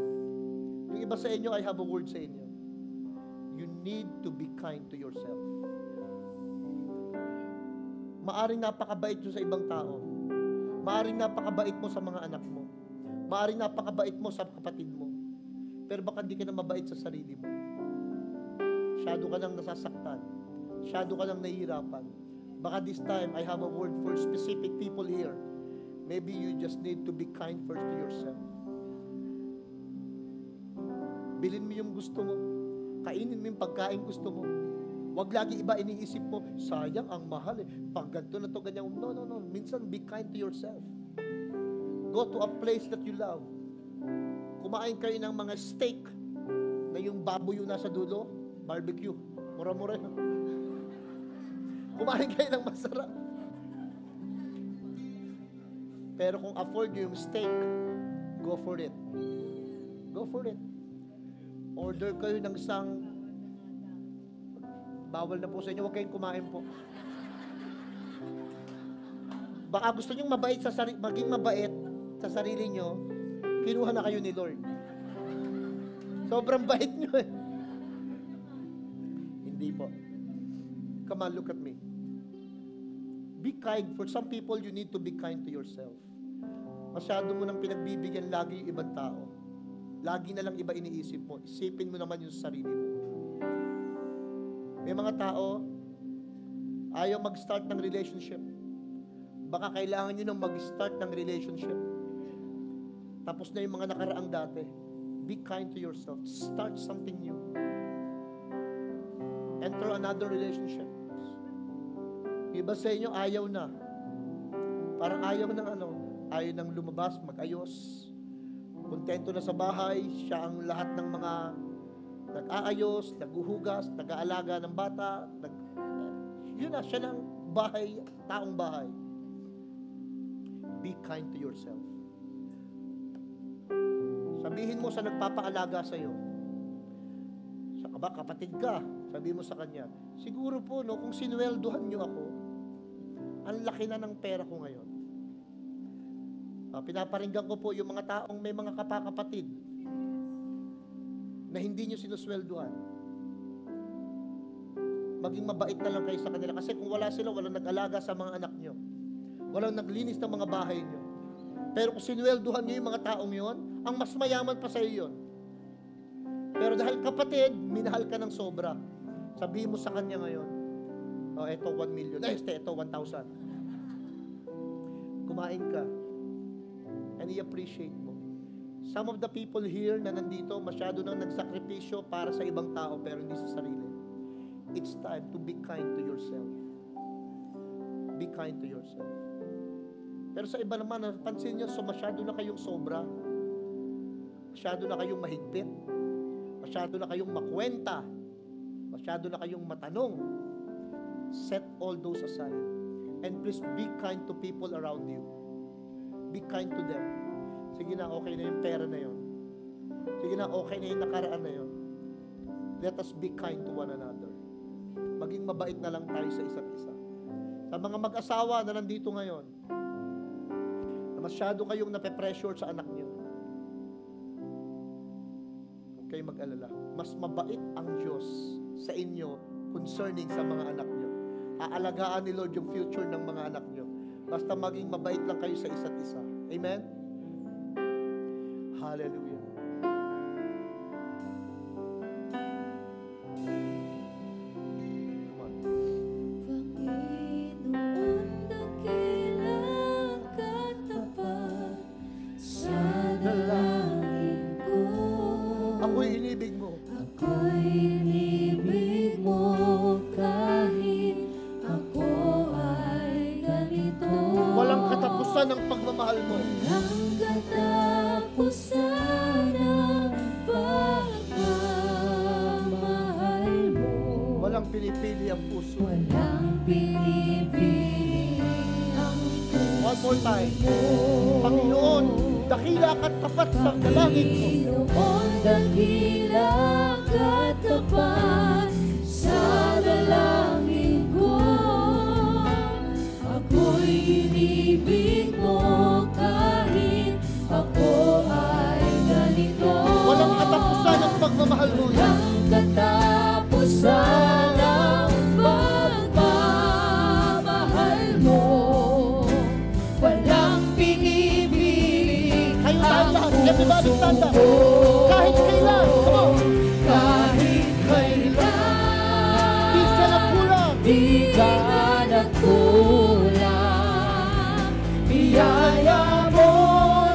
Yung iba sa inyo, I have a word sa inyo. You need to be kind to yourself. Maaring napakabait mo sa ibang tao. Maaring napakabait mo sa mga anak mo. Maaring napakabait mo sa kapatid mo. Pero baka hindi ka na mabait sa sarili mo. Masyado ka nang nasasaktan. Masyado ka nang nahihirapan. Baka this time, I have a word for specific people here. Maybe you just need to be kind first to yourself. Bilhin mo yung gusto mo. Kainin mo yung pagkain gusto mo. Huwag lagi iba iniisip mo, sayang, ang mahal eh. Pag ganito na to, ganyan. No. Minsan, be kind to yourself. Go to a place that you love. Kumain kayo ng mga steak na yung baboy yung nasa dulo, barbecue. Mura-mura yun. Kumain kayo ng masarap. Pero kung afford nyo yung steak, go for it. Go for it. Order kayo ng isang, bawal na po sa inyo, huwag kayong kumain po. Baka gusto nyo maging mabait sa sarili nyo, kinuha na kayo ni Lord. Sobrang bait nyo eh. Hindi po. Come on, look at me. Be kind. For some people, you need to be kind to yourself. Masyado mo nang pinagbibigyan lagi yung ibang tao. Lagi na lang iba iniisip mo. Isipin mo naman yung sarili mo. May mga tao, ayaw mag-start ng relationship. Baka kailangan nyo nang mag-start ng relationship. Tapos na yung mga nakaraang dati. Be kind to yourself. Start something new. Enter another relationship. Iba sa inyo, ayaw na. Parang ayaw ayaw nang lumabas, mag-ayos. Kontento na sa bahay, siya ang lahat ng mga nag-aayos, naghuhugas, nag-aalaga ng bata, yun na, siya ng bahay, taong bahay. Be kind to yourself. Sabihin mo sa nagpapaalaga sa'yo, sa kapatid ka, sabihin mo sa kanya, siguro po, no, kung sinweldohan niyo ako, ang laki na ng pera ko ngayon. Pinaparinggan ko po yung mga taong may mga kapakapatid na hindi nyo sinusweldohan. Maging mabait na lang kayo sa kanila. Kasi kung wala sila, walang nag-alaga sa mga anak nyo. Walang naglinis ng mga bahay nyo. Pero kung sinweldohan nyo yung mga taong yon, ang mas mayaman pa sa iyo yun. Pero dahil kapatid, minahal ka ng sobra. Sabihin mo sa kanya ngayon, eto 1 million. Eto 1,000. Kumain ka. And i-appreciate mo. Some of the people here na nandito, masyado nang nagsakripisyo para sa ibang tao, pero hindi sa sarili. It's time to be kind to yourself. Be kind to yourself. Pero sa iba naman, napansin nyo, masyado na kayong sobra. Masyado na kayong mahigpit. Masyado na kayong makwenta. Masyado na kayong matanong. Set all those aside. And please be kind to people around you. Be kind to them. Sige na, okay na yung pera na yun. Sige na, okay na yung nakaraan na yun. Let us be kind to one another. Maging mabait na lang tayo sa isa't isa. Sa mga mag-asawa na nandito ngayon, na masyado kayong nape-pressure sa anak niyo, huwag kayong mag-alala. Mas mabait ang Diyos sa inyo concerning sa mga anak niyo. Aalagaan ni Lord yung future ng mga anak niyo. Basta maging mabait lang kayo sa isa't isa. Amen? Hallelujah. Come on. Panginoon, dakilang katapat sa dalangin ko. Ako'y inibig mo. Ako'y inibig mo kahit ako ay ganito. Walang katapusan ng pagmamahal mo. Walang katapusan ng pagmamahal mo. Walang pinipili ang puso. Walang pinipili ang puso. One more time. Panginoon, dakila ka't tapat sa dalangin ko. Panginoon, dakila ka't tapat sa dalangin ko. Ako'y inibig mo kahit ako ay ganito. Walang katapusan ng pagmamahal mo. Walang katapusan ng pagmamahal mo. Walang pinipili Kayo tayo ang lahat. Everybody stand up. puso ko. Kahit kailan. Come on. Kahit kailan Di ka nagkulang. di ka nagkulang. Biyaya mo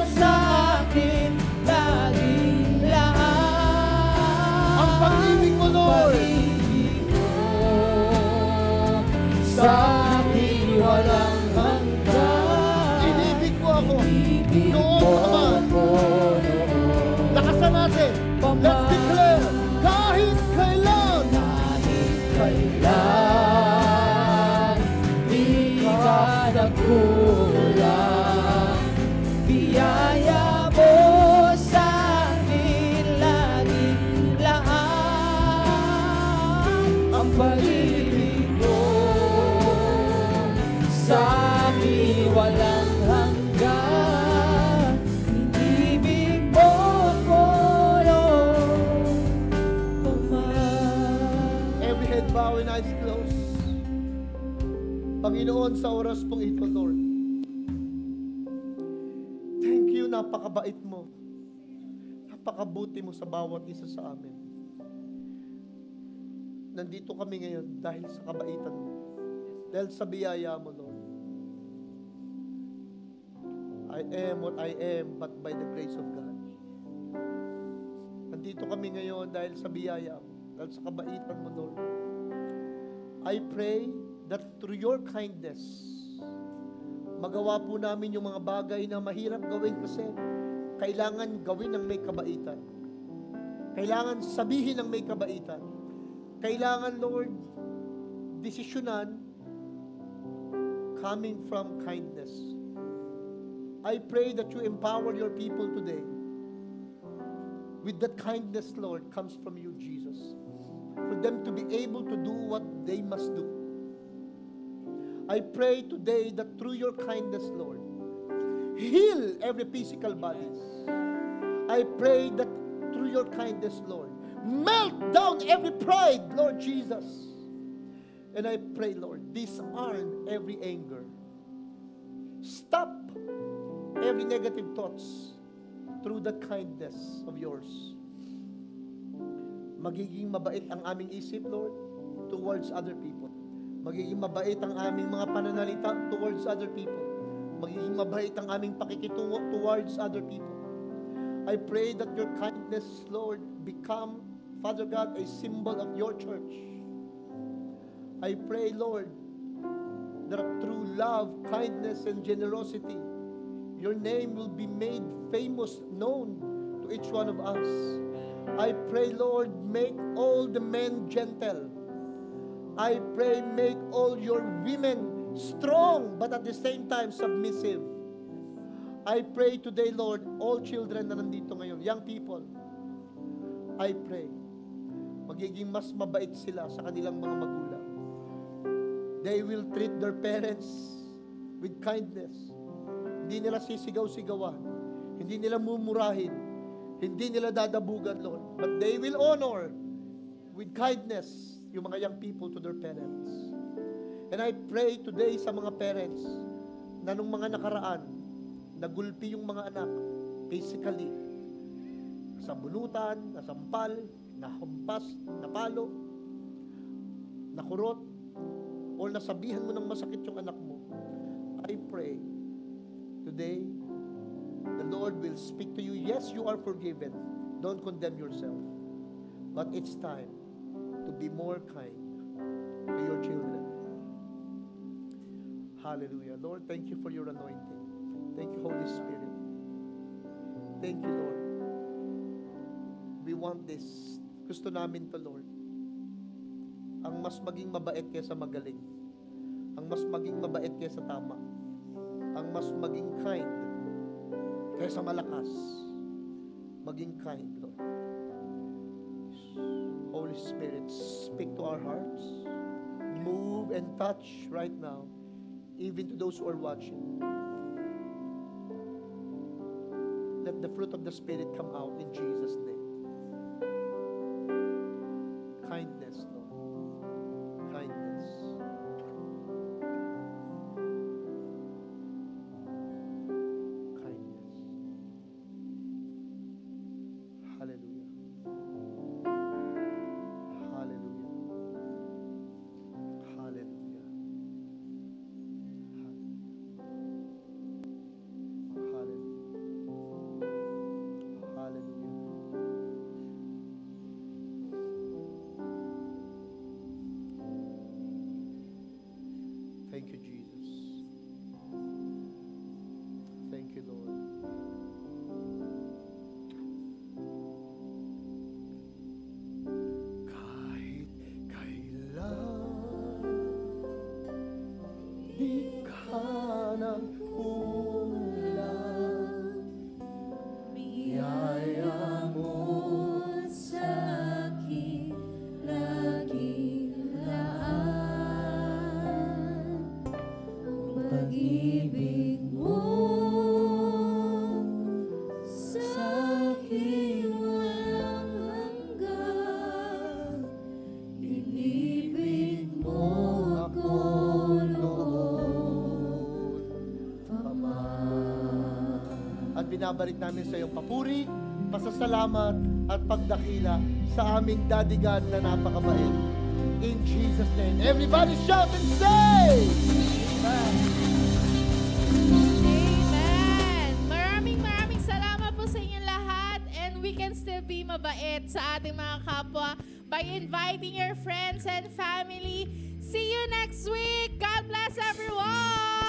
sa akin laging lahat. Ang pag-ibig mo, Lord. Pag-ibig mo sa akin walang hanggan. Inibig mo ako. Ibig Noon mo pa man. ako noon. Lakasan natin. Let's declare. Kahit kailan. Kahit kailan di ka nagkulang. Biyaya mo sa akin laging lahat. Ang pag-ibig mo sa akin walang hanggan. Ibig mo ko noon pa man. Every head bow and eyes closed. Panginoon, sa oras pong ito, Lord. Thank you, napakabait mo. Napakabuti mo sa bawat isa sa amin. Nandito kami ngayon dahil sa kabaitan mo. Dahil sa biyaya mo, Lord. I am what I am but by the grace of God. Nandito kami ngayon dahil sa biyaya mo. Dahil sa kabaitan mo, Lord. I pray that through your kindness, magawa po namin yung mga bagay na mahirap gawin kasi kailangan gawin ng may kabaitan. Kailangan sabihin ng may kabaitan. Kailangan, Lord, desisyonan coming from kindness. I pray that you empower your people today with that kindness, Lord, comes from you, Jesus. For them to be able to do what they must do. I pray today that through your kindness, Lord, heal every physical bodies. I pray that through your kindness, Lord, melt down every pride, Lord Jesus. And I pray, Lord, disarm every anger. Stop every negative thoughts through the kindness of yours. Magiging mabait ang aming isip, Lord, towards other people. Magiging mabait ang aming mga pananalita towards other people. Magiging mabait ang aming pakikitungo towards other people. I pray that your kindness, Lord, become, Father God, a symbol of your church. I pray, Lord, that through love, kindness, and generosity, your name will be made famous, known to each one of us. I pray, Lord, make all the men gentle. I pray, make all your women strong, but at the same time submissive. I pray today, Lord, all children na nandito ngayon, young people, I pray, magiging mas mabait sila sa kanilang mga magulang. They will treat their parents with kindness. Hindi nila sisigaw-sigawan. Hindi nila mumurahin. Hindi nila dadabugan, Lord. But they will honor with kindness yung mga young people to their parents. And I pray today sa mga parents na nung mga nakaraan, nagulpi yung mga anak physically. Nasabunutan, nasampal, nahampas, napalo, nakurot, o nasabihan mo ng masakit yung anak mo. I pray today, the Lord will speak to you. Yes, you are forgiven. Don't condemn yourself. But it's time to be more kind to your children. Hallelujah. Lord, thank you for your anointing. Thank you, Holy Spirit. Thank you, Lord. We want this. Gusto namin to, Lord. Ang mas maging mabait kaysa magaling. Ang mas maging mabait kaysa tama. Ang mas maging kind kaysa malakas. Maging kind, Lord. Holy Spirit, speak to our hearts. Move and touch right now, even to those who are watching. Let the fruit of the Spirit come out in Jesus' name. Kindness, Lord. Kindness. Kindness. Hallelujah. Hallelujah. Hallelujah. Thank you, Jesus. Thank you, Lord. Kahit kailan di ka nagkulang, biyaya mo sa'kin laging laan. Pag-ibig mo sa'kin walang hanggan. Inibig mo ako noon pa man. At binabalik namin sa iyong papuri, pasasalamat at pagdakila sa aming dadigan na napakabait. In Jesus' name. Everybody shout and say! Amen! Maraming salamat po sa inyong lahat, and we can still be mabait sa ating mga kapwa by inviting your friends and family. See you next week! God bless everyone!